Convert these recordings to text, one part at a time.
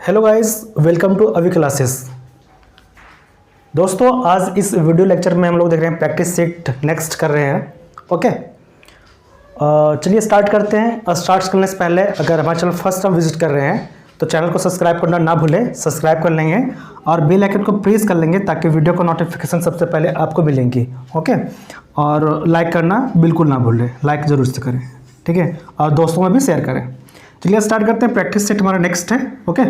Hello guys, welcome to अवी classes. दोस्तों, आज इस वीडियो लेक्चर में हम लोग देख रहे हैं प्रैक्टिस सेट नेक्स्ट कर रहे हैं। ओके, चलिए स्टार्ट करते हैं। स्टार्ट करने से पहले अगर हमारे चैनल फर्स्ट टाइम विजिट कर रहे हैं तो चैनल को सब्सक्राइब करना ना भूलें। सब्सक्राइब कर लेंगे और बेल आइकन को प्रेस कर लेंगे ताकि वीडियो को नोटिफिकेशन सबसे पहले आपको मिलेंगी। ओके, और लाइक करना बिल्कुल ना भूलें, लाइक ज़रूर से करें, ठीक है, और दोस्तों में भी शेयर करें। चलिए स्टार्ट करते हैं। प्रैक्टिस सेट हमारा नेक्स्ट है। ओके,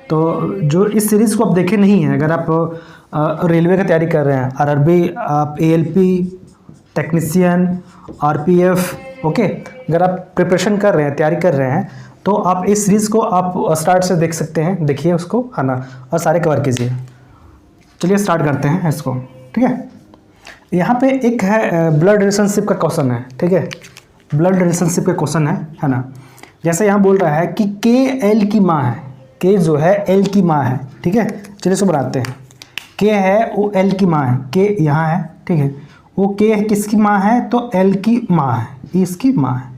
तो जो इस सीरीज़ को आप देखे नहीं हैं, अगर आप रेलवे की तैयारी कर रहे हैं, आरआरबी, आप एएलपी टेक्नीशियन, आरपीएफ, ओके, अगर आप प्रिपरेशन कर रहे हैं, तैयारी कर रहे हैं, तो आप इस सीरीज़ को आप स्टार्ट से देख सकते हैं। देखिए उसको, है ना, और सारे कवर कीजिए। चलिए स्टार्ट करते हैं इसको, ठीक है। यहाँ पे एक है ब्लड रिलेशनशिप का क्वेश्चन है, ठीक है, ब्लड रिलेशनशिप का क्वेश्चन है ना। जैसे यहाँ बोल रहा है कि के एल की माँ है, के जो है एल की माँ है, ठीक है। चलिए इसको बनाते हैं। के है वो एल की माँ है, के यहाँ है, ठीक है। वो के किसकी माँ है तो एल की माँ है, ये इसकी माँ है,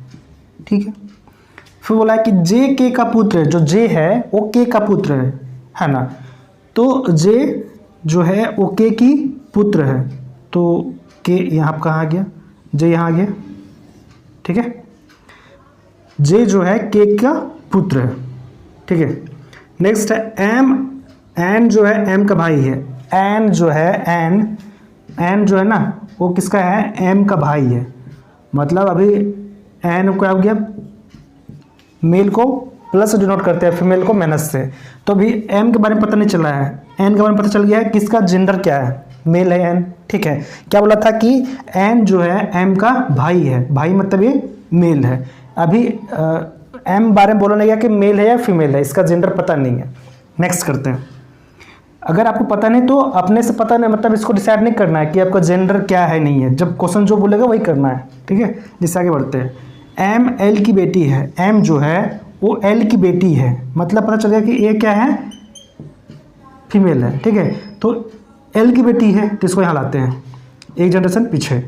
ठीक है। फिर बोला है कि जे के का पुत्र है, जो जे है वो के का पुत्र है ना। तो जे जो है वो के की पुत्र है, तो के यहाँ कहाँ आ गया, जे यहाँ आ गया, ठीक है। जे जो है के का पुत्र है, ठीक है। नेक्स्ट है एम, एन जो है एम का भाई है। एन जो है एन जो है ना वो किसका है, एम का भाई है। मतलब अभी एन को आ गया, मेल को प्लस डिनोट करते हैं, फीमेल को माइनस से। तो अभी एम के बारे में पता नहीं चला है, एन के बारे में पता चल गया है किसका जेंडर क्या है, मेल है एन, ठीक है। क्या बोला था कि एन जो है एम का भाई है, भाई मतलब ये मेल है। अभी एम बारे में बोला नहीं गया कि मेल है या फीमेल है, इसका जेंडर पता नहीं है। नेक्स्ट करते हैं। अगर आपको पता नहीं तो अपने से पता नहीं, मतलब इसको डिसाइड नहीं करना है कि आपका जेंडर क्या है नहीं है, जब क्वेश्चन जो बोलेगा वही करना है, ठीक है। जिससे आगे बढ़ते हैं। एम एल की बेटी है, एम जो है वो एल की बेटी है, मतलब पता चल गया कि ये क्या है, फीमेल है, ठीक है। तो एल की बेटी है तो इसको यहाँ लाते हैं, एक जनरेशन पीछे।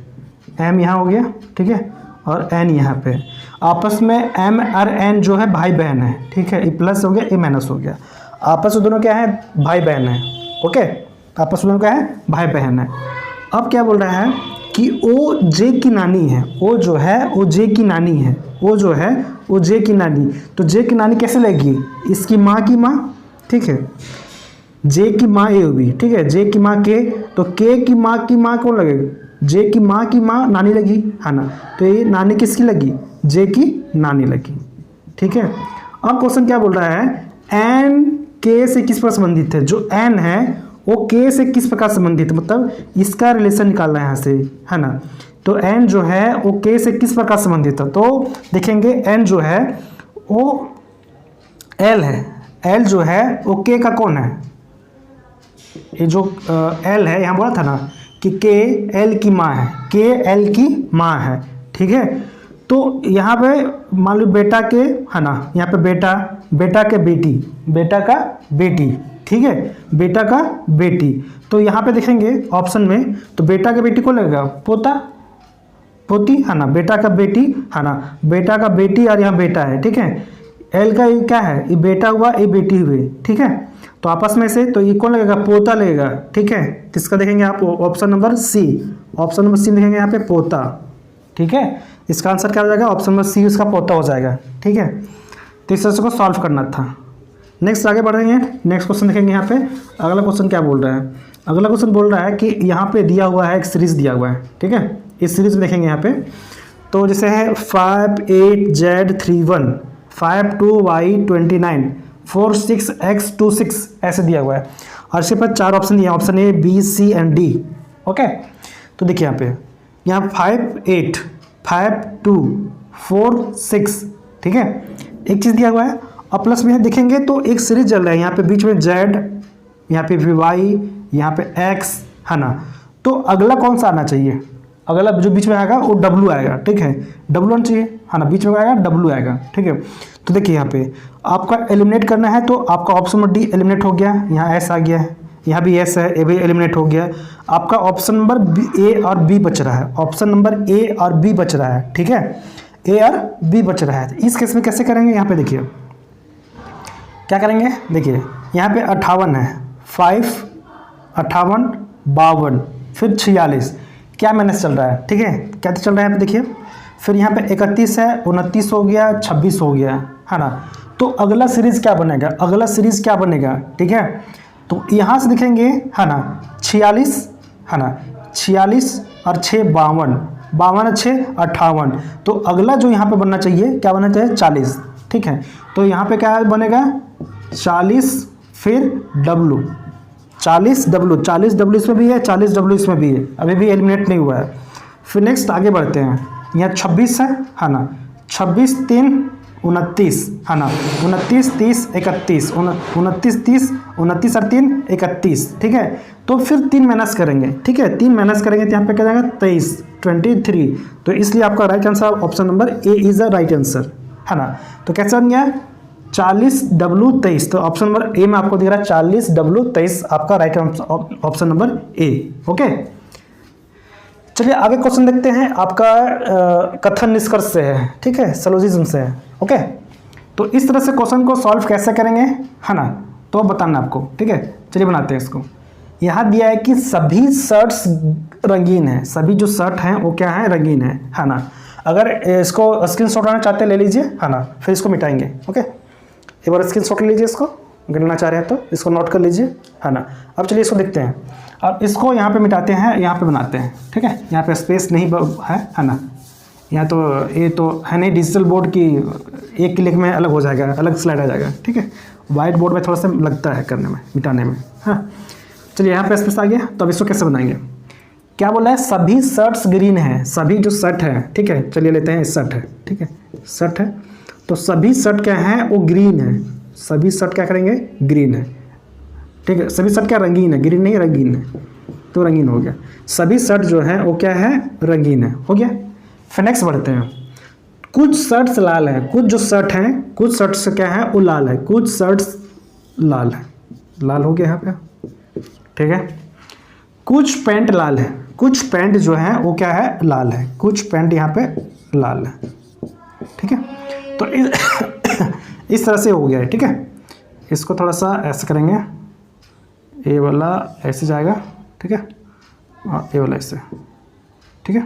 एम यहाँ हो गया, ठीक है, और एन यहाँ पे। आपस में एम और एन जो है भाई बहन है, ठीक है। ए प्लस हो गया, ए माइनस हो गया। आपस में दोनों क्या है, भाई बहन है, ओके। आपस में दोनों क्या है, भाई बहन है। अब क्या बोल रहा है कि ओ जे की नानी है, ओ जो है वो जे की नानी है, ओ जो है वो जे की नानी। तो जे की नानी कैसे लगेगी, इसकी माँ की माँ, ठीक है। जे की माँ ए होगी, ठीक है, जे की माँ के, तो के की माँ कौन लगेगी, जे की माँ नानी लगी, है ना। तो ये नानी किसकी लगी, जे की नानी लगी, ठीक है। अब क्वेश्चन क्या बोल रहा है, एन के से किस प्रकार संबंधित है। जो एन है वो के से किस प्रकार संबंधित है, मतलब इसका रिलेशन निकालना है यहाँ से, है ना। तो एन जो है वो के से किस प्रकार संबंधित है, तो देखेंगे एन जो है वो एल है, एल जो है वो के का कौन है, ये जो एल है, यहाँ बोला था ना कि के एल की माँ है, के एल की माँ है, ठीक है। तो यहाँ पे मान लो बेटा के, है ना, यहाँ पे बेटा, बेटा के बेटी, बेटा का बेटी, ठीक है, बेटा का बेटी। तो यहाँ पे देखेंगे ऑप्शन में, तो बेटा के बेटी को लगेगा पोता पोती, है ना, बेटा का बेटी, है ना, बेटा का बेटी, और यहाँ बेटा है, ठीक है। एल का ये क्या है, ये बेटा हुआ, ये बेटी हुई, ठीक है। तो आपस में से तो ये कौन लगेगा, पोता लगेगा, ठीक है। किसका देखेंगे आप, option number C, option number C देखेंगे यहाँ पे पोता, ठीक है। इसका आंसर क्या हो जाएगा, ऑप्शन नंबर सी उसका पोता हो जाएगा, ठीक है। तो इस तरह को सॉल्व करना था। नेक्स्ट आगे बढ़ेंगे, नेक्स्ट क्वेश्चन देखेंगे। यहाँ पे अगला क्वेश्चन क्या बोल रहा है, अगला क्वेश्चन बोल रहा है कि यहाँ पे दिया हुआ है, एक सीरीज दिया हुआ है, ठीक है। इस सीरीज में देखेंगे यहाँ पे, तो जैसे है 5 8 Z 3 1 5 2 Y 29 4 6 X 2 6 ऐसे दिया हुआ है, और इसके पास 4 ऑप्शन दिए, option A B C and D, okay. तो देखिए यहाँ पे, यहाँ 5 8 5 2 4 6, ठीक है, एक चीज़ दिया हुआ है। और प्लस में देखेंगे तो एक सीरीज चल रहा है, यहाँ पे बीच में Z, यहाँ पे Y, यहाँ पे X, है ना। तो अगला कौन सा आना चाहिए, अगला जो बीच में आएगा वो W आएगा, ठीक है, W आना चाहिए, है ना, बीच में आएगा W आएगा, ठीक है। तो देखिए यहाँ पे आपका एलिमिनेट करना है, तो आपका ऑप्शन नंबर डी एलिमिनेट हो गया, यहाँ S आ गया है, यहाँ भी S है, ये भी एलिमिनेट हो गया। आपका ऑप्शन नंबर ए और बी बच रहा है, ऑप्शन नंबर ए और बी बच रहा है, ठीक है, ए और बी बच रहा है। इस केस में कैसे करेंगे, यहाँ पे देखिए क्या करेंगे, देखिए यहाँ पे 58 है, 5, 58, 52, फिर 46, क्या माइनस चल रहा है, ठीक है, क्या चल रहा है यहाँ पे देखिए। फिर यहाँ पे 31 है, 29 हो गया, 26 हो गया, है ना। तो अगला सीरीज़ क्या बनेगा, अगला सीरीज़ क्या बनेगा, ठीक है। तो यहाँ से देखेंगे, है ना, 46, है ना, 46 और 6 52, 52 6 58। तो अगला जो यहाँ पे बनना चाहिए, क्या बनना चाहिए, 40, ठीक है। तो यहाँ पे क्या बनेगा, 40 फिर W, 40 W इसमें भी है, 40 W इसमें भी है, अभी भी एलिमिनेट नहीं हुआ है। फिर नेक्स्ट आगे बढ़ते हैं, यहाँ 26 है ना, 26 3 29, है ना, 29 30 31, 29 30, 29 और 3 31, ठीक है। तो फिर 3 माइनस करेंगे, ठीक है, 3 माइनस करेंगे तो यहाँ पे क्या जाएगा 23, 23। तो इसलिए आपका right answer option number A is the right answer, है ना। तो कैसे बन गया, 40 W 23। तो ऑप्शन नंबर ए में आपको दिख रहा है 40 W 23 आपका right option number A. Okay, चलिए आगे क्वेश्चन देखते हैं, आपका कथन निष्कर्ष से है, ठीक है, सिलोजिज्म से है। ओके, तो इस तरह से क्वेश्चन को सॉल्व कैसे करेंगे, है ना, तो बताना आपको, ठीक है। चलिए बनाते हैं इसको। यहाँ दिया है कि सभी शर्ट्स रंगीन है, सभी जो शर्ट हैं वो क्या है, रंगीन है ना। अगर इसको स्क्रीनशॉट लेना चाहते हैं ले लीजिए, है ना, फिर इसको मिटाएंगे। ओके, एक बार स्क्रीनशॉट ले लीजिए, इसको गिनना चाह रहे हैं तो इसको नोट कर लीजिए, है ना। अब चलिए इसको देखते हैं, अब इसको यहाँ पे मिटाते हैं, यहाँ पे बनाते हैं, ठीक है। यहाँ पे स्पेस नहीं है ना, यहाँ तो ये तो है नहीं, डिजिटल बोर्ड की एक क्लिक में अलग हो जाएगा, अलग स्लाइड आ जाएगा, ठीक है। वाइट बोर्ड में थोड़ा सा लगता है करने में, मिटाने में, हाँ। चलिए यहाँ पे स्पेस आ गया, तो अब इसको कैसे बनाएंगे, क्या बोला है, सभी शर्ट्स ग्रीन है, सभी जो शर्ट है, ठीक है। चलिए लेते हैं शर्ट है, ठीक है, शर्ट है, तो सभी शर्ट क्या है, वो ग्रीन है, सभी शर्ट क्या करेंगे, ग्रीन है, ठीक है। सभी शर्ट क्या रंगीन है, ग्रीन नहीं रंगीन है, तो रंगीन हो गया। सभी शर्ट जो है वो क्या है, रंगीन है, हो गया। फिर नेक्स्ट बढ़ते हैं, कुछ शर्ट्स लाल है, कुछ जो शर्ट हैं, कुछ शर्ट्स क्या है, वो लाल है, कुछ शर्ट्स लाल है, लाल हो गया यहाँ पे, ठीक है। कुछ पैंट लाल है, कुछ पैंट जो है वो क्या है, लाल है, कुछ पैंट यहाँ पे लाल है, ठीक है। तो इस तरह से हो गया है, ठीक है। इसको थोड़ा सा ऐसे करेंगे, ए वाला ऐसे जाएगा, ठीक है, और ए वाला ऐसे, ठीक है।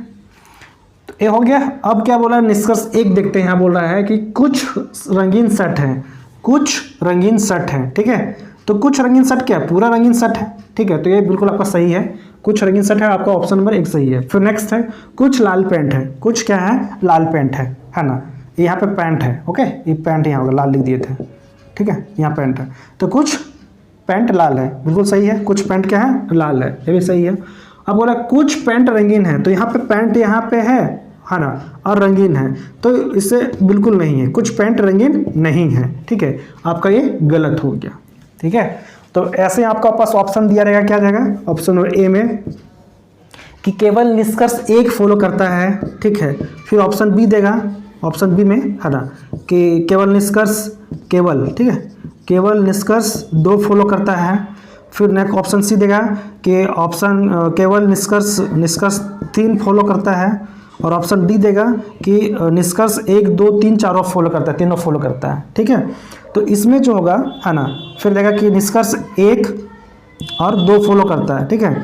तो ए हो गया। अब क्या बोला है, निष्कर्ष एक देखते हैं। यहाँ बोल रहा है कि कुछ रंगीन शर्ट हैं, कुछ रंगीन शर्ट हैं, ठीक है। तो कुछ रंगीन शर्ट क्या, पूरा रंगीन शर्ट है, ठीक है। तो ये बिल्कुल आपका सही है, कुछ रंगीन शर्ट है, आपका ऑप्शन नंबर 1 सही है। फिर नेक्स्ट है, कुछ लाल पैंट है, कुछ क्या है, लाल पैंट है ना। यहाँ पे पैंट है, ओके, ये पैंट यहाँ होगा, लाल लिख दिए थे, ठीक है, यहाँ पैंट है। तो कुछ पैंट लाल है, बिल्कुल सही है, कुछ पैंट क्या है, लाल है, ये भी सही है। अब बोला कुछ पैंट रंगीन है, तो यहाँ पे पैंट यहाँ पे है ना, और रंगीन है, तो इससे बिल्कुल नहीं है, कुछ पैंट रंगीन नहीं है, ठीक है, आपका ये गलत हो गया, ठीक है। तो ऐसे आपका पास ऑप्शन दिया रहेगा, क्या जाएगा ऑप्शन नंबर ए में, कि केवल निष्कर्ष एक फॉलो करता है, ठीक है। फिर ऑप्शन बी देगा, ऑप्शन बी में, है ना, कि केवल निष्कर्ष, केवल, ठीक है, केवल निष्कर्ष 2 फॉलो करता है। फिर नेक्स्ट ऑप्शन सी देगा कि ऑप्शन केवल निष्कर्ष 3 फॉलो करता है। और ऑप्शन डी देगा कि निष्कर्ष 1 2 3 4 फॉलो करता है, तीनों फॉलो करता है, ठीक है। तो इसमें जो होगा, है ना, फिर देगा कि निष्कर्ष 1 और 2 फॉलो करता है, ठीक है।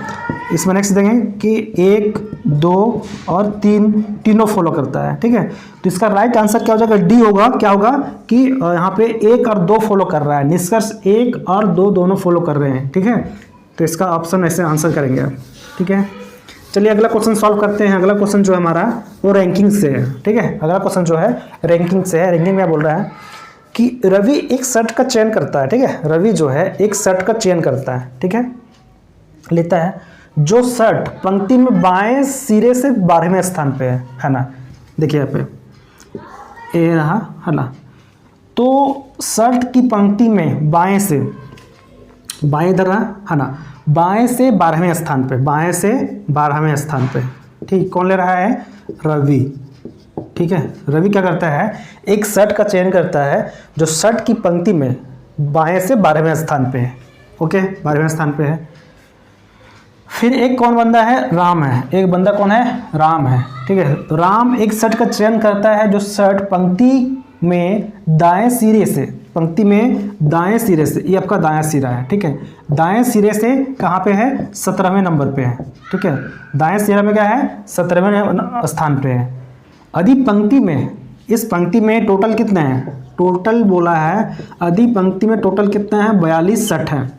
इसमें नेक्स्ट देंगे कि 1 2 और 3 तीनों फॉलो करता है, ठीक है। तो इसका राइट आंसर क्या हो जाएगा, डी होगा। क्या होगा कि यहाँ पे 1 और 2 फॉलो कर रहा है, निष्कर्ष 1 और 2 दोनों फॉलो कर रहे हैं, ठीक है। तो इसका ऑप्शन ऐसे आंसर करेंगे, ठीक है। चलिए अगला क्वेश्चन सॉल्व करते हैं। अगला क्वेश्चन जो है हमारा वो रैंकिंग से है, ठीक है। अगला क्वेश्चन जो है रैंकिंग से है। रैंकिंग में बोल रहा है कि रवि एक शर्ट का चयन करता है, ठीक है। रवि जो है एक शर्ट का चयन करता है, ठीक है, लेता है जो शर्ट पंक्ति में बाएं सिरे से 12वें स्थान पे है ना। देखिए यहाँ पे ए रहा, है ना। तो शर्ट की पंक्ति में बाएं से, बाएं इधर रहा, है ना, बाएं से 12वें स्थान पे, बाएं से 12वें स्थान पे, ठीक। कौन ले रहा है, रवि, ठीक है। रवि क्या करता है, एक शर्ट का चयन करता है जो शर्ट की पंक्ति में बाएं से 12वें स्थान पे है, ओके, 12वें स्थान पे है। फिर एक कौन बंदा है, राम है, एक बंदा कौन है, राम है, ठीक है। राम एक शर्ट का चयन करता है जो शर्ट पंक्ति में दाएं सिरे से, पंक्ति में दाएं सिरे से, ये आपका दायां सिरा है, ठीक है, दाएं सिरे से कहाँ पे है, 17वें नंबर पे है, ठीक है, दाएं सिरा में क्या है, 17वें स्थान पे है। आदि पंक्ति में, इस पंक्ति में टोटल कितने हैं, टोटल बोला है आदि पंक्ति में टोटल कितना है, 42 60 है,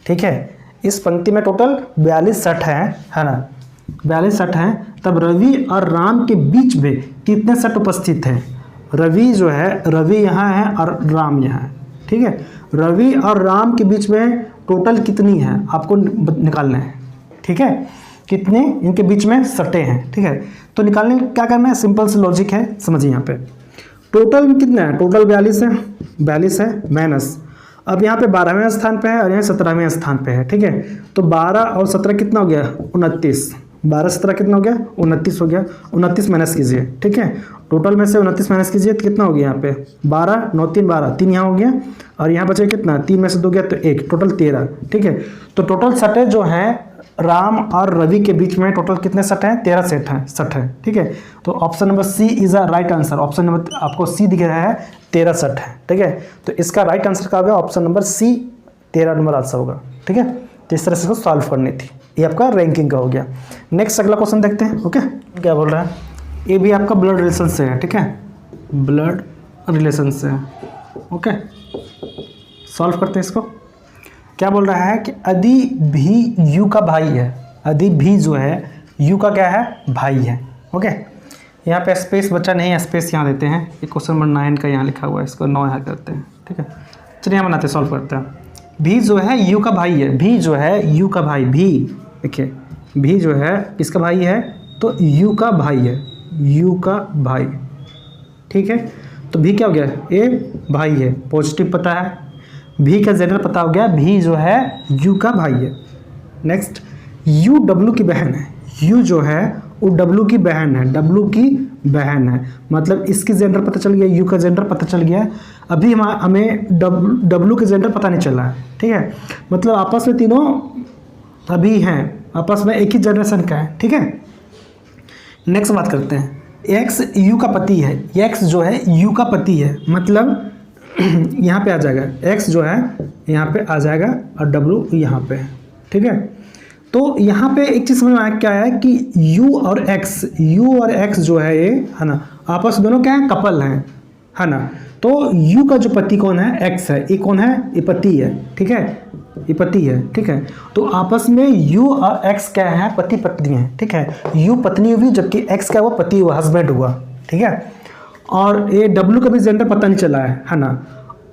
ठीक है, इस पंक्ति में टोटल 42 60 है ना, 42 60 है। तब रवि और राम के बीच में कितने सट उपस्थित हैं, रवि जो है, रवि यहाँ है और राम यहाँ है, ठीक है, रवि और राम के बीच में टोटल कितनी है आपको निकालना है, ठीक है, कितने इनके बीच में सटे हैं, ठीक है। तो निकालने क्या करना है, सिंपल से लॉजिक है, समझिए यहाँ पे टोटल में कितना है, टोटल 42 है माइनस, अब यहाँ पे 12वें स्थान पे है और यहाँ 17वें स्थान पे है, ठीक है। तो 12 और 17 कितना हो गया, 29, 12 17 कितना हो गया, 29 हो गया, 29 माइनस कीजिए, ठीक है, टोटल में से 29 माइनस कीजिए तो कितना हो गया, यहाँ पे 12 9 3 12, 3 यहाँ हो गया और यहाँ बचे कितना, 3 में से 2 गया तो 1, टोटल 13, ठीक है। तो टोटल सटे जो हैं राम और रवि के बीच में टोटल कितने सट हैं, 13 सेट हैं, सट है, ठीक है। तो option number C is a right answer, option number आपको सी दिख रहा है, 13 सट है, ठीक है। तो इसका राइट आंसर क्या होगा, option number C 13 number answer होगा, ठीक है। तो इस तरह से इसको सॉल्व करनी थी, ये आपका रैंकिंग का हो गया। नेक्स्ट अगला क्वेश्चन देखते हैं, ओके, क्या बोल रहा है, ये भी आपका ब्लड रिलेशन से है, ठीक है, ब्लड रिलेशन से है, ओके, सॉल्व करते हैं इसको। क्या बोल रहा है कि यदि भी यू का भाई है, यदि भी जो है यू का क्या है, भाई है, ओके। यहाँ पे स्पेस बचा नहीं है, स्पेस यहाँ देते हैं, ये क्वेश्चन नंबर 9 का यहाँ लिखा हुआ है, इसको 9 यहाँ करते हैं, ठीक है। चलिए यहाँ बनाते हैं, सॉल्व करते हैं। भी जो है यू का भाई है, भी जो है यू का भाई, भी देखिए भी जो है इसका भाई है तो यू का भाई है, यू का भाई, ठीक है। तो भी क्या हो गया, ए भाई है, पॉजिटिव पता है, भी का जेंडर पता हो गया, भी जो है यू का भाई है। नेक्स्ट यू डब्लू की बहन है, यू जो है वो डब्लू की बहन है, डब्लू की बहन है, मतलब इसकी जेंडर पता चल गया, यू का जेंडर पता चल गया। अभी हमें डब्लू के जेंडर पता नहीं चला है, ठीक है, मतलब आपस में तीनों अभी हैं, आपस में एक ही जनरेशन का है, ठीक है। नेक्स्ट बात करते हैं, एक्स यू का पति है, एक्स जो है यू का पति है, मतलब यहाँ पे आ जाएगा, एक्स जो है यहाँ पे आ जाएगा और डब्लू यहाँ पे है, ठीक है। तो यहाँ पे एक चीज़ समझ में आया क्या है कि यू और एक्स जो है ये है ना, आपस में दोनों क्या है, कपल हैं, है ना। तो यू का जो पति कौन है, एक्स है, ये कौन है, ये पति है, ठीक है, ये पति है, ठीक है। तो आपस में यू और एक्स क्या है, पति पत्नी है, ठीक है। यू पत्नी हुई जबकि एक्स क्या हुआ, पति हुआ, हस्बैंड हुआ, ठीक है। और ये डब्लू का भी जेंडर पता नहीं चला है ना।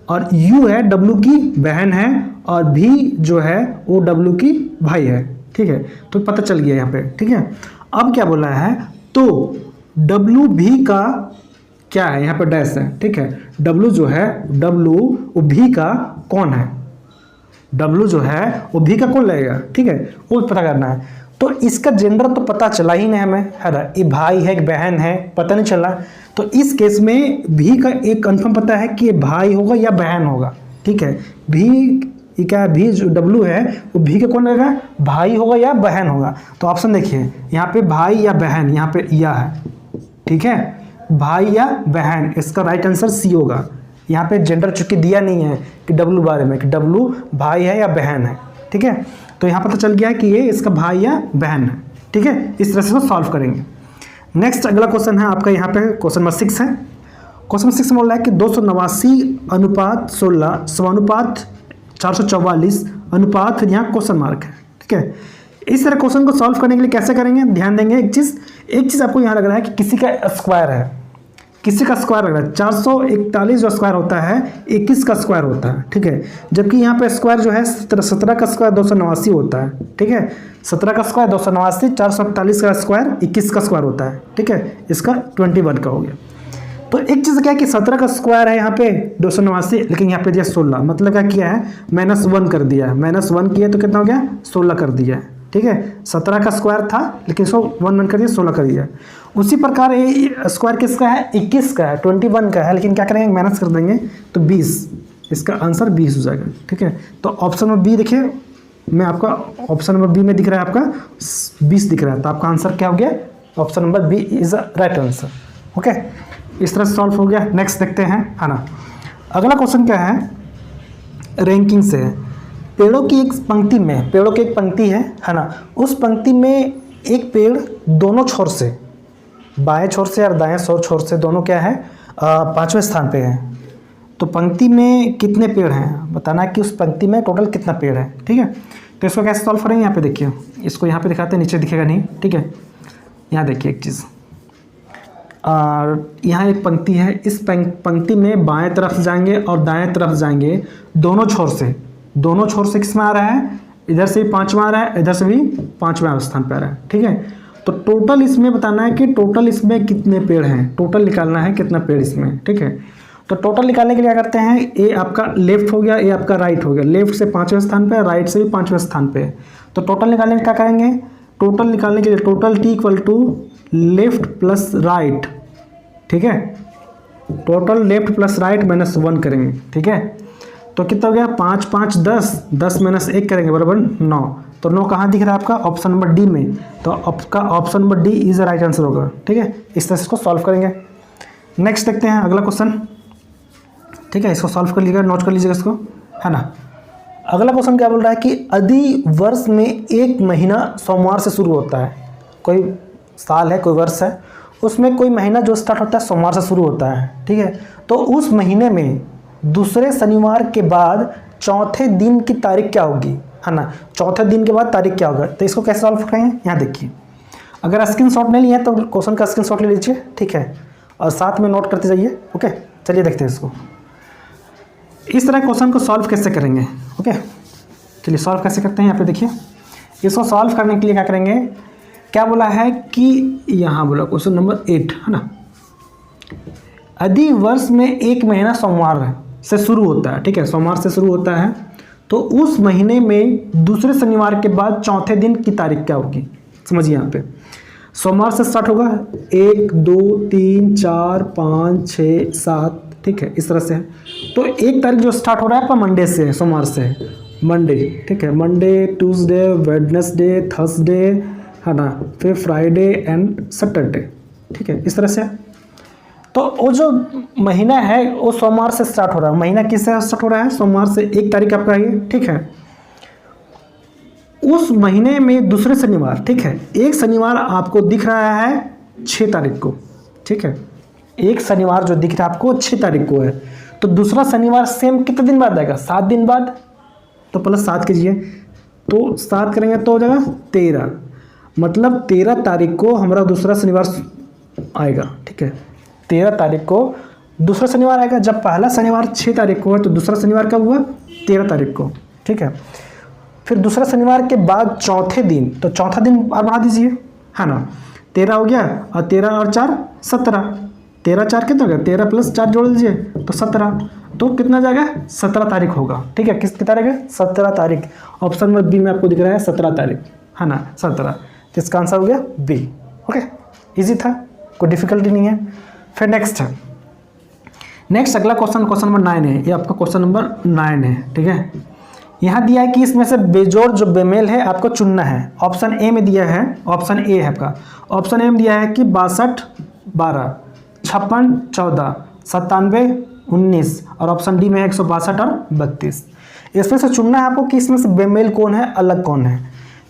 और यू है डब्लू की बहन है और भी जो है वो डब्लू की भाई है, ठीक है। तो पता चल गया यहाँ पे, ठीक है। अब क्या बोला है, तो डब्लू भी का क्या है, यहाँ पे डैश है, ठीक है। डब्लू जो है, डब्लू वो भी का कौन है, डब्लू जो है वो भी का कौन लगेगा, ठीक है, वो पता करना है। तो इसका जेंडर तो पता चला ही नहीं हमें, है ना, ये भाई है, भाई है, पता नहीं चला। तो इस केस में भी का एक कंफर्म पता है कि ये भाई होगा या बहन होगा, ठीक है। भी ये क्या है, भी जो डब्लू है वो भी का कौन लगेगा, भाई होगा या बहन होगा। तो ऑप्शन देखिए यहाँ पे भाई या बहन, यहाँ पे या है, ठीक है, भाई या बहन, इसका राइट आंसर सी होगा। यहाँ पे जेंडर चूंकि दिया नहीं है कि डब्लू बारे में, कि डब्लू भाई है या बहन है, ठीक है। तो यहाँ पता चल गया है कि ये इसका भाई या बहन है, ठीक है। इस तरह से इसको सॉल्व करेंगे। नेक्स्ट अगला क्वेश्चन है आपका, यहाँ पे क्वेश्चन नंबर 6 है। क्वेश्चन नंबर 6 में बोल रहा है कि 289:16 समानुपात 444 अनुपात, फिर यहाँ क्वेश्चन मार्क है, ठीक है। इस तरह क्वेश्चन को सॉल्व करने के लिए कैसे करेंगे, ध्यान देंगे एक चीज़ आपको यहाँ लग रहा है कि किसी का स्क्वायर है, किसी का स्क्वायर लग रहा है। 441 जो स्क्वायर होता है 21 का स्क्वायर होता है, ठीक है। जबकि यहाँ पे स्क्वायर जो है 17 का स्क्वायर 289 होता है, ठीक है। 17 का स्क्वायर 289, 441 का स्क्वायर 21 का स्क्वायर होता है, ठीक है। इसका 21 का हो गया। तो एक चीज़ क्या है कि 17 का स्क्वायर है यहाँ पे 289, लेकिन यहाँ पे दिया 16, मतलब क्या किया है, -1 कर दिया है, -1 किया तो कितना हो गया, 16 कर दिया है, ठीक है। 17 का स्क्वायर था लेकिन इसको 1 कर दिया, 16 कर दिया। उसी प्रकार ये स्क्वायर किसका है, 21 का है, 21 का है, लेकिन क्या करेंगे, माइनस कर देंगे तो 20, इसका आंसर 20 हो जाएगा, ठीक है। तो ऑप्शन नंबर बी देखिए, मैं आपका ऑप्शन नंबर बी में दिख रहा है आपका 20 दिख रहा है, तो आपका आंसर क्या हो गया, option number B is a right answer, okay. इस तरह से सॉल्व हो गया। नेक्स्ट देखते हैं, है ना। अगला क्वेश्चन क्या है, रैंकिंग से है। पेड़ों की एक पंक्ति है ना, उस पंक्ति में एक पेड़ दोनों छोर से, बाएं छोर से और दाएं छोर से दोनों क्या है, 5वें स्थान पे है। तो पंक्ति में कितने पेड़ हैं बताना है कि उस पंक्ति में टोटल कितना पेड़ है। ठीक है, तो इसको कैसे सॉल्व करेंगे, यहाँ पे देखिए, इसको यहाँ पे दिखाते हैं, नीचे दिखेगा नहीं। ठीक है, यहाँ देखिए एक चीज़, यहाँ एक पंक्ति है, इस पंक्ति में बाएं तरफ जाएंगे और दाएं तरफ जाएंगे, दोनों छोर से किस में आ रहा है, इधर से भी 5वां आ रहा है, इधर से भी 5वें स्थान पे आ रहा है। ठीक है, तो टोटल इसमें बताना है कि टोटल इसमें कितने पेड़ हैं, टोटल निकालना है कितना पेड़ इसमें। ठीक है, तो टोटल निकालने के लिए क्या करते हैं, ए आपका लेफ्ट हो गया, ए आपका राइट हो गया, लेफ्ट से 5वें स्थान पे, राइट से भी 5वें स्थान पे। तो टोटल निकालने के क्या करेंगे, टोटल निकालने के लिए total T equal to left plus right. ठीक है, टोटल लेफ्ट प्लस राइट -1 करेंगे। ठीक है, तो कितना हो गया, 5 5 10, 10 - 1 करेंगे बराबर 9। तो 9 कहाँ दिख रहा है आपका, ऑप्शन नंबर डी में। तो आपका option number D is right answer होगा। ठीक है, इस तरह से इसको सॉल्व करेंगे। नेक्स्ट देखते हैं अगला क्वेश्चन। ठीक है, इसको सॉल्व कर लीजिएगा, नोट कर लीजिएगा इसको, है ना। अगला क्वेश्चन क्या बोल रहा है कि यदि वर्ष में एक महीना सोमवार से शुरू होता है, कोई साल है, कोई वर्ष है, उसमें कोई महीना जो स्टार्ट होता है सोमवार से शुरू होता है। ठीक है, तो उस महीने में दूसरे शनिवार के बाद चौथे दिन की तारीख क्या होगी, है ना। चौथे दिन के बाद तारीख क्या होगा, तो इसको कैसे सॉल्व करेंगे, यहाँ देखिए। अगर स्क्रीनशॉट नहीं लिया तो क्वेश्चन का स्क्रीनशॉट ले लीजिए। ठीक है, और साथ में नोट करते जाइए। ओके, चलिए देखते हैं इसको, इस तरह क्वेश्चन को सॉल्व कैसे करेंगे। ओके, चलिए सॉल्व कैसे करते हैं, यहाँ पे देखिए। इसको सॉल्व करने के लिए क्या करेंगे, क्या बोला है कि यहाँ बोला क्वेश्चन नंबर 8, है ना। यदि वर्ष में एक महीना सोमवार से शुरू होता है, ठीक है, सोमवार से शुरू होता है, तो उस महीने में दूसरे शनिवार के बाद चौथे दिन की तारीख क्या होगी। समझिए, यहाँ पे सोमवार से स्टार्ट होगा, 1 2 3 4 5 6 7, ठीक है, इस तरह से है। तो एक तारीख जो स्टार्ट हो रहा है आपका मंडे से, सोमवार से, मंडे। ठीक है, मंडे, ट्यूसडे, वेडनेसडे, थर्सडे, है ना, फिर फ्राइडे एंड सैटरडे। ठीक है, इस तरह से। तो वो जो महीना है वो सोमवार से स्टार्ट हो रहा है। महीना किससे स्टार्ट हो रहा है, सोमवार से। 1 तारीख आपका है, ठीक है। उस महीने में दूसरे शनिवार, ठीक है, एक शनिवार आपको दिख रहा है 6 तारीख को। ठीक है, एक शनिवार जो दिख रहा है आपको 6 तारीख को है, तो दूसरा शनिवार सेम कितने दिन बाद आएगा, 7 दिन बाद। तो प्लस 7 कीजिए, तो 7 करेंगे तो हो जाएगा 13, मतलब 13 तारीख को हमारा दूसरा शनिवार आएगा। ठीक है, 13 तारीख को दूसरा शनिवार आएगा। जब पहला शनिवार 6 तारीख को है तो दूसरा शनिवार कब हुआ, 13 तारीख को। ठीक है, फिर दूसरा शनिवार के बाद चौथे दिन, तो चौथा दिन और बढ़ा दीजिए, है ना। 13 हो गया, और 13 और 4 17, 13 4 कितना हो गया, 13 प्लस 4 जोड़ दीजिए तो 17, तो कितना जाएगा, 17 तारीख होगा। ठीक है, किसकी तारीख है, 17 तारीख। ऑप्शन नंबर बी में आपको दिख रहा है 17 तारीख, है ना, 17। तो इसका आंसर हो गया बी। ओके, इजी था, कोई डिफिकल्टी नहीं है। फिर नेक्स्ट है, नेक्स्ट अगला क्वेश्चन नंबर 9 है। ये आपका क्वेश्चन नंबर 9 है। ठीक है, यहाँ दिया है कि इसमें से बेजोड़ जो बेमेल है आपको चुनना है। ऑप्शन ए में दिया है, ऑप्शन ए है आपका, ऑप्शन ए में दिया है कि 62 12, 56 14, 97 19, और ऑप्शन डी में है 162 और 32। इसमें से चुनना है आपको कि इसमें से बेमेल कौन है, अलग कौन है।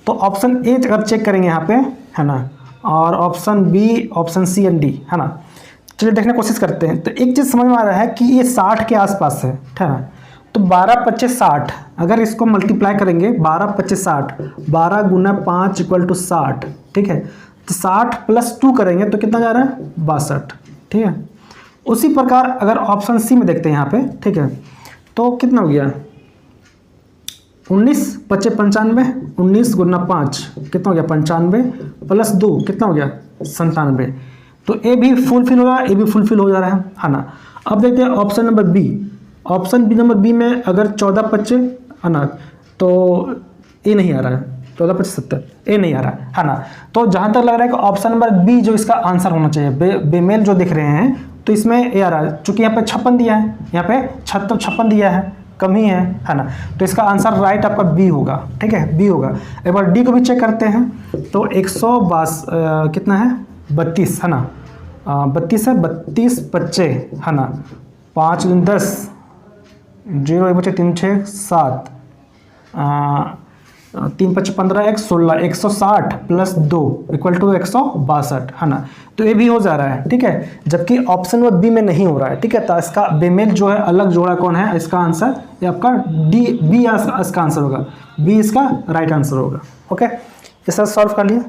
तो ऑप्शन ए अगर चेक करेंगे यहाँ पे, है ना, और option B, option C and D, है ना। चलिए देखने की कोशिश करते हैं। तो एक चीज़ समझ में आ रहा है कि ये 60 के आसपास है, ठीक है। तो 12 25 60, अगर इसको मल्टीप्लाई करेंगे 12 25 60, 12 गुना 5 = 60। ठीक है, तो 60 + 2 करेंगे तो कितना जा रहा है, 62। ठीक है, उसी प्रकार अगर ऑप्शन सी में देखते हैं यहाँ पे, ठीक है, तो कितना हो गया, 19 25 95, 19 गुना 5 कितना हो गया, 95 + 2 कितना हो गया, 97। तो ए भी फुलफिल हो रहा है, ए भी फुलफिल हो जा रहा है ना। अब देखते हैं option number B. Option B number B में अगर 14 25, है ना, तो ए नहीं आ रहा है, 14 25 70 ए नहीं आ रहा है ना। तो जहाँ तक लग रहा है कि ऑप्शन नंबर बी जो इसका आंसर होना चाहिए, बेमेल जो दिख रहे हैं, तो इसमें ए आ रहा है। चूँकि यहाँ पे 56 दिया है, यहाँ पे 56 दिया है, कम ही है ना। तो इसका आंसर राइट आपका बी होगा। ठीक है, बी होगा। एक बार डी को भी चेक करते हैं। तो 122 कितना है, 32, है ना, 32 है, 32 बच्चे, है ना, 5 10, 0 1 बचे 3 6 7 3 5 15 1 16 160 प्लस 2 इक्वल टू 162 है ना। तो ये भी हो जा रहा है, ठीक है, जबकि ऑप्शन नंबर बी में नहीं हो रहा है, ठीक है। तो इसका बेमेल जो है अलग जोड़ा कौन है, इसका आंसर ये आपका डी बी इसका आंसर होगा, बी इसका राइट आंसर होगा। ओके, इस तरह सॉल्व कर लिया।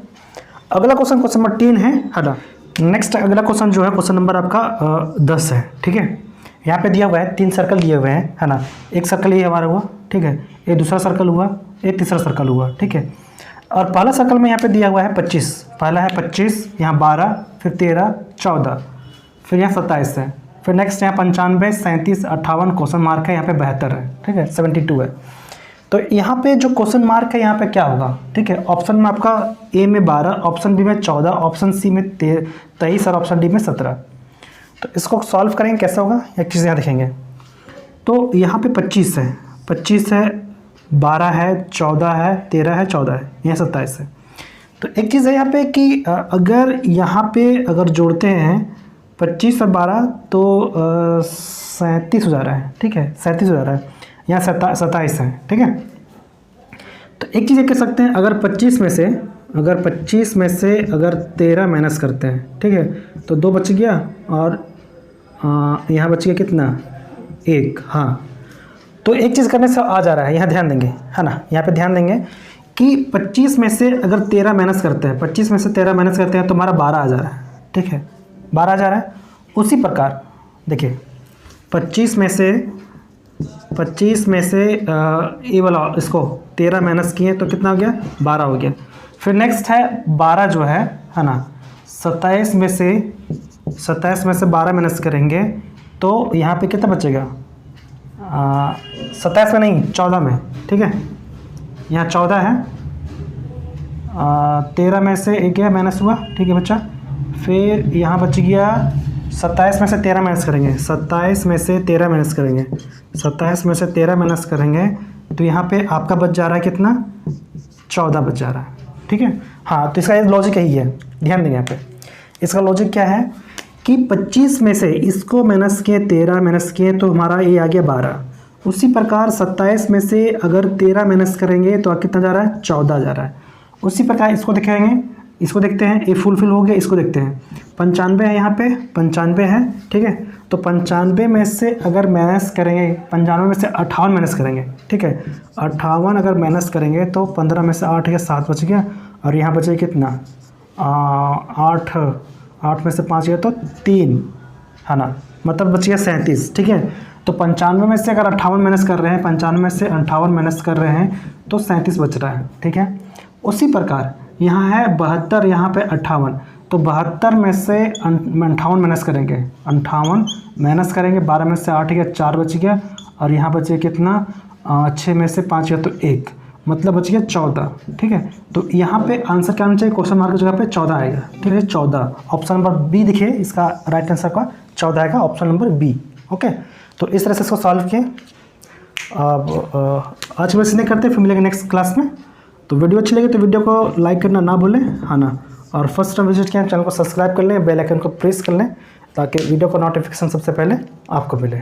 अगला क्वेश्चन क्वेश्चन नंबर 3 है ना। नेक्स्ट अगला क्वेश्चन जो है क्वेश्चन नंबर आपका 10 है, ठीक है। यहाँ पे दिया हुआ है 3 सर्कल दिए हुए हैं, है ना। एक सर्कल ये हमारा हुआ, ठीक है, ये दूसरा सर्कल हुआ, ये तीसरा सर्कल हुआ, ठीक है। और पहला सर्कल में यहाँ पे दिया हुआ है 25, पहला है 25, यहाँ 12, फिर 13, 14, फिर यहाँ 27 है, फिर नेक्स्ट यहाँ 95, 37, 58 क्वेश्चन मार्क है, यहाँ पे 72 है, ठीक है, 72 है। तो यहाँ पे जो क्वेश्चन मार्क है यहाँ पे क्या होगा, ठीक है। ऑप्शन में आपका ए में 12, ऑप्शन बी में 14, ऑप्शन सी में 23 और ऑप्शन डी में 17। तो इसको सॉल्व करेंगे कैसे होगा, एक चीज़ यहाँ देखेंगे। तो यहाँ पे 25 है, 25 है, 12 है, 14 है, 13 है, 14 है, यहाँ 27 है। तो एक चीज़ है यहाँ पे कि अगर यहाँ पे अगर जोड़ते हैं 25 और 12 तो 37 हो जा रहा है, ठीक है, 37 हो जा रहा है, यहाँ 27 है, ठीक है। तो एक चीज़ ये कह सकते हैं, अगर 25 में से अगर 13 माइनस करते हैं, ठीक है, तो 2 बच गया और यहाँ बच गया कितना, 1। हाँ, तो एक चीज़ करने से आ जा रहा है, यहाँ ध्यान देंगे, है ना, यहाँ पे ध्यान देंगे कि 25 में से अगर 13 माइनस करते हैं, 25 में से 13 माइनस करते हैं तो हमारा 12 आ जा रहा है, ठीक है, 12 आ जा रहा है। उसी प्रकार देखिए 25 में से ये वाला इसको 13 माइनस किए तो कितना हो गया, 12 हो गया। फिर नेक्स्ट है 12 जो है ना, 27 में से 12 माइनस करेंगे तो यहाँ पे कितना बचेगा, 27 में नहीं 14 में, ठीक है, यहाँ 14 है, 13 में से एक गया माइनस हुआ, ठीक है बच्चा। फिर यहाँ बच गया 27 में से 13 माइनस करेंगे, 27 में से 13 माइनस करेंगे, 27 में से 13 माइनस करेंगे तो यहाँ पे आपका बच जा रहा है कितना, 14 बच जा रहा है, ठीक है। हाँ, तो इसका लॉजिक यही है, ध्यान देंगे यहाँ पे। इसका लॉजिक क्या है कि 25 में से इसको माइनस किए, 13 माइनस किए तो हमारा ये आ गया 12। उसी प्रकार 27 में से अगर 13 माइनस करेंगे तो कितना जा रहा है, 14 जा रहा है। उसी प्रकार इसको देखेंगे, इसको देखते हैं, ये फुलफिल हो गया, इसको देखते हैं 95 है, यहाँ पे 95 है, ठीक है। तो 95 में से अगर माइनस करेंगे, 95 में से 58 माइनस करेंगे, ठीक है, 58 अगर माइनस करेंगे तो 15 में से 8 या 7 बच गया और यहाँ बचे कितना, 8 में से 5 गया तो 3, है ना, मतलब बच गया 37, ठीक है। तो 95 में से अगर 58 माइनस कर रहे हैं, 95 में से 58 माइनस कर रहे हैं तो 37 बच रहा है, ठीक है। उसी प्रकार यहाँ है 72, यहाँ पे 58, तो 72 में से 58 माइनस करेंगे, 58 माइनस करेंगे, 12 में से 8 गया, 4 बच गया और यहाँ बचे कितना, 6 में से 5 गया तो 1, मतलब बच गया 14, ठीक है। तो यहाँ पे आंसर क्या आना चाहिए, क्वेश्चन मार्क की जगह पे 14 आएगा, ठीक है, 14। ऑप्शन नंबर बी देखिए, इसका राइट आंसर का 14 आएगा, ऑप्शन नंबर बी। ओके, तो इस तरह से इसको सॉल्व किए। अब आज बस नहीं करते, फिर मिलेंगे नेक्स्ट क्लास में। तो वीडियो अच्छी लगी तो वीडियो को लाइक करना ना भूलें, है ना। और फर्स्ट टाइम विजिट किया चैनल को सब्सक्राइब कर लें, बेल आइकन को प्रेस कर लें ताकि वीडियो का नोटिफिकेशन सबसे पहले आपको मिले।